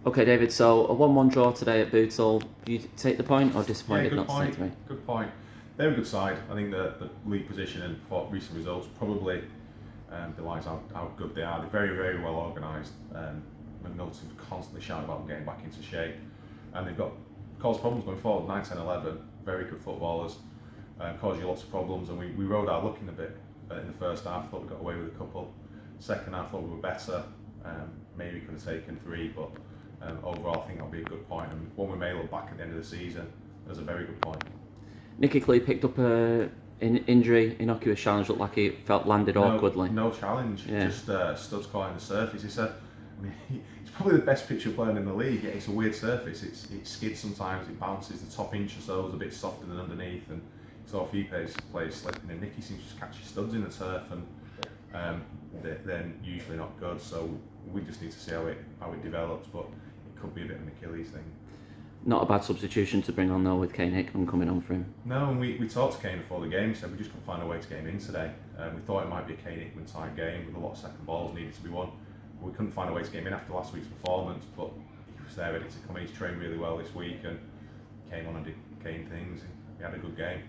Okay, David, so a 1-1 draw today at Bootle. Do you take the point or disappointed not to take the point? Good point. They're a good side. I think the league position and recent results probably belies how good they are. They're very, very well organised. McNulty's constantly shouting about them getting back into shape. And they've got caused problems going forward, 9, 10, 11. Very good footballers. Cause you lots of problems. And we rode our luck in a bit in the first half. Thought we got away with a couple. Second half, thought we were better. Maybe could have taken 3, but overall, I think that'll be a good point. And one we may look back at the end of the season as a very good point. 𝙋𝙤𝙨 picked up an injury, innocuous challenge, looked like it landed awkwardly. No challenge, just studs caught in the surface. He said, he's probably the best pitcher player in the league, yet it's a weird surface. It skids sometimes, it bounces, the top inch or so is a bit softer than underneath, and so a few players slipping, and Nicky seems to just catch his studs in the turf, and they're usually not good, so we just need to see how it develops, but it could be a bit of an Achilles thing. Not a bad substitution to bring on though, with Kane Hickman coming on for him. No, and we talked to Kane before the game. He said we just couldn't find a way to get him in today. We thought it might be a Kane Hickman type game with a lot of second balls needed to be won. We couldn't find a way to get him in after last week's performance, but he was there ready to come in. He's trained really well this week and came on and did Kane things. He had a good game.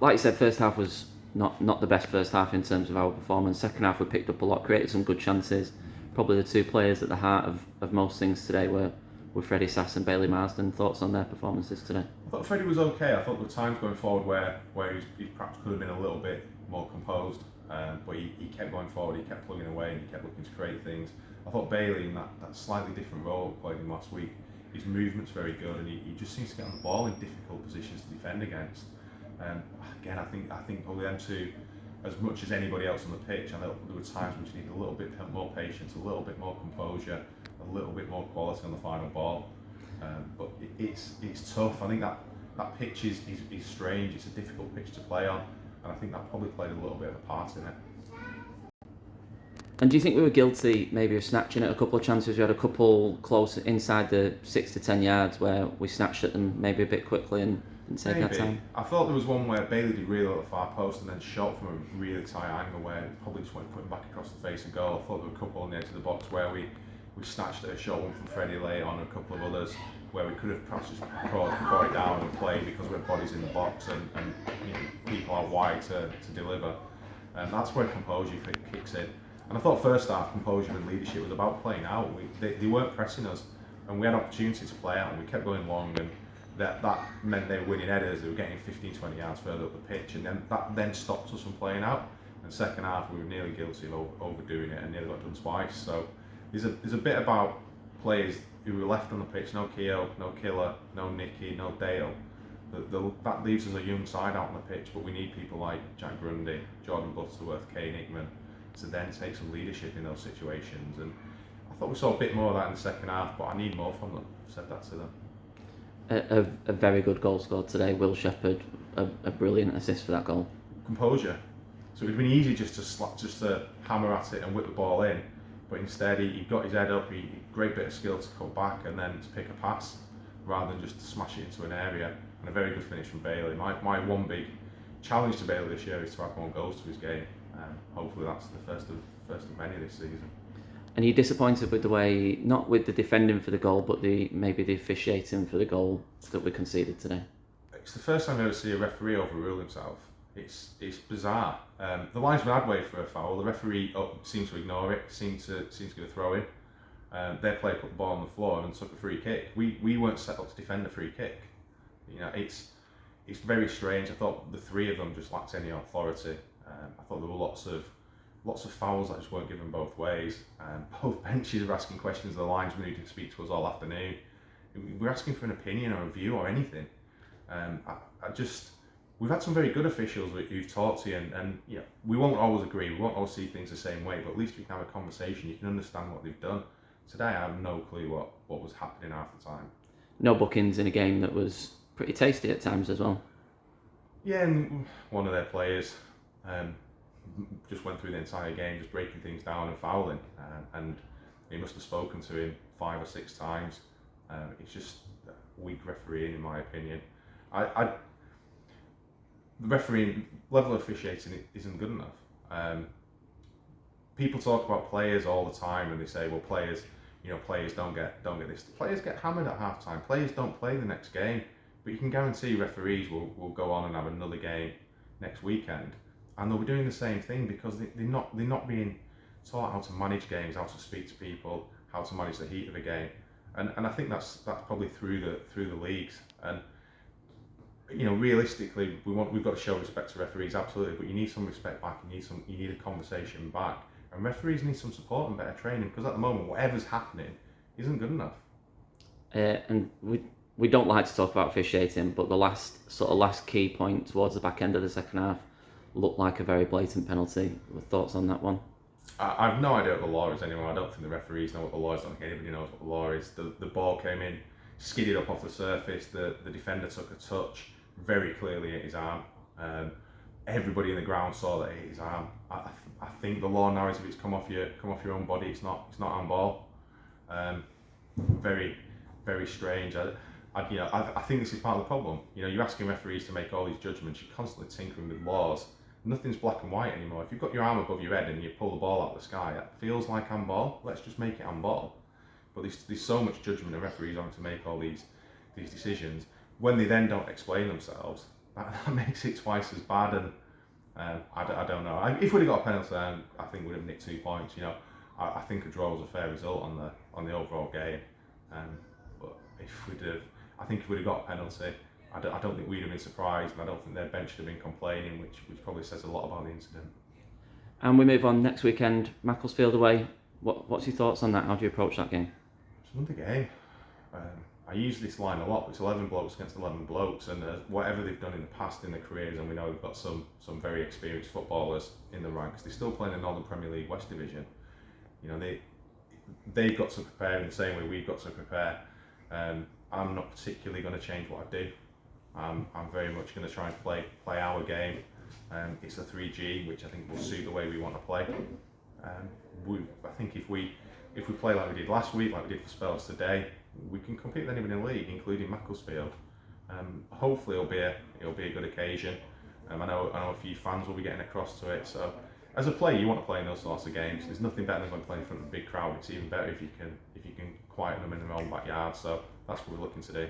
Like you said, first half was not the best first half in terms of our performance. Second half we picked up a lot, created some good chances. Probably the two players at the heart of most things today were Freddie Sass and Bailey Marsden. Thoughts on their performances today? I thought Freddie was okay. I thought there were times going forward where he perhaps could have been a little bit more composed, but he kept going forward, he kept plugging away and he kept looking to create things. I thought Bailey, in that slightly different role played him last week, his movement's very good and he just seems to get on the ball in difficult positions to defend against. Again, I think probably them two, as much as anybody else on the pitch, I know there were times which need a little bit more patience, a little bit more composure, a little bit more quality on the final ball. But it's tough. I think that pitch is strange. It's a difficult pitch to play on, and I think that probably played a little bit of a part in it. And do you think we were guilty maybe of snatching at a couple of chances? We had a couple close inside the 6 to 10 yards where we snatched at them maybe a bit quickly and didn't take our time. I thought there was one where Bailey did really well at the far post and then shot from a really tight angle where it probably just went putting back across the face of goal. I thought there were a couple on the edge of the box where we snatched at a shot, one from Freddie late on, a couple of others where we could have perhaps just brought it down and played because we had bodies in the box and people are wide to deliver. And that's where composure kicks in. And I thought first half composure and leadership was about playing out. They weren't pressing us, and we had opportunity to play out, and we kept going long, and that meant they were winning headers. They were getting 15, 20 yards further up the pitch, and then that stopped us from playing out. And second half, we were nearly guilty of overdoing it, and nearly got done twice. So there's a bit about players who were left on the pitch. No Keogh, no Killer, no Nicky, no Dale. That leaves us a young side out on the pitch, but we need people like Jack Grundy, Jordan Butterworth, Kane Hickman to then take some leadership in those situations. And I thought we saw a bit more of that in the second half, but I need more from them. I said that to them. A very good goal scored today. Will Shepherd, a brilliant assist for that goal. Composure. So it would have been easy just to hammer at it and whip the ball in, but instead he got his head up. Great bit of skill to cut back and then to pick a pass rather than just to smash it into an area. And a very good finish from Bailey. My one big challenge to Bailey this year is to add more goals to his game. Hopefully that's the first of many this season. And you disappointed with the way, not with the defending for the goal, but maybe the officiating for the goal that we conceded today? It's the first time I ever see a referee overrule himself. It's bizarre. The linesman had way for a foul. The referee seemed to ignore it. Seemed to get a throw in. Their player put the ball on the floor and took a free kick. We weren't set up to defend a free kick. It's very strange. I thought the three of them just lacked any authority. I thought there were lots of fouls that just weren't given both ways. Both benches were asking questions of the linesman who didn't speak to us all afternoon. We're asking for an opinion or a view or anything. We've had some very good officials who've talked to you, and we won't always agree, we won't always see things the same way, but at least we can have a conversation, you can understand what they've done. Today I have no clue what was happening half the time. No bookings in a game that was pretty tasty at times as well. Yeah, and one of their players just went through the entire game just breaking things down and fouling, and he must have spoken to him 5 or 6 times. It's just weak refereeing in my opinion. The refereeing level of officiating isn't good enough. People talk about players all the time and they say, well, players, players don't get this. Players get hammered at half time. Players don't play the next game, but you can guarantee referees will go on and have another game next weekend, and they'll be doing the same thing because they're not being taught how to manage games, how to speak to people, how to manage the heat of a game, and I think that's probably through the leagues. And realistically, we've got to show respect to referees, absolutely, but you need some respect back. You need a conversation back, and referees need some support and better training, because at the moment whatever's happening isn't good enough. And we don't like to talk about officiating, but the last key point towards the back end of the second half looked like a very blatant penalty. Thoughts on that one? I've no idea what the law is anymore. I don't think the referees know what the law is. I don't think anybody knows what the law is. The ball came in, skidded up off the surface. The defender took a touch. Very clearly hit his arm. Everybody in the ground saw that it hit his arm. I think the law now is if it's come off your own body, it's not handball. Very, very strange. I think this is part of the problem. You're asking referees to make all these judgments. You're constantly tinkering with laws. Nothing's black and white anymore. If you've got your arm above your head and you pull the ball out of the sky, that feels like handball. Let's just make it handball. But there's so much judgment of referees on to make all these decisions. When they then don't explain themselves, that makes it twice as bad. And I don't know. If we'd have got a penalty, I think we'd have nicked 2 points. I think a draw was a fair result on the overall game. But I think if we'd have got a penalty, I don't think we'd have been surprised, and I don't think their bench would have been complaining, which probably says a lot about the incident. And we move on next weekend, Macclesfield away. What's your thoughts on that? How do you approach that game? It's another game. I use this line a lot. It's 11 blokes against 11 blokes, and whatever they've done in the past in their careers, and we know we've got some very experienced footballers in the ranks. They're still playing the Northern Premier League West Division. They've got to prepare in the same way we've got to prepare. I'm not particularly going to change what I do. I'm very much going to try and play our game. It's a 3G, which I think will suit the way we want to play. I think if we play like we did last week, like we did for spells today, we can compete with anybody in the league, including Macclesfield. Hopefully it'll be a good occasion. I know a few fans will be getting across to it. So as a player, you want to play in those sorts of games. There's nothing better than going to play in front of a big crowd. It's even better if you can quieten them in their own backyard. So that's what we're looking to do.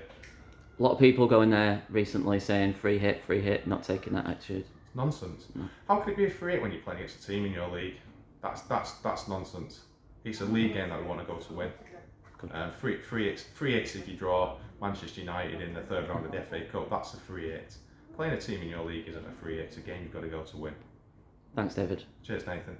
A lot of people going there recently saying free hit, not taking that attitude. It's nonsense. How could it be a free hit when you're playing against a team in your league? That's nonsense. It's a league game that we want to go to win. Free hits if you draw Manchester United in the third round of the FA Cup. That's a free hit. Playing a team in your league isn't a free hit. It's a game you've got to go to win. Thanks, David. Cheers, Nathan.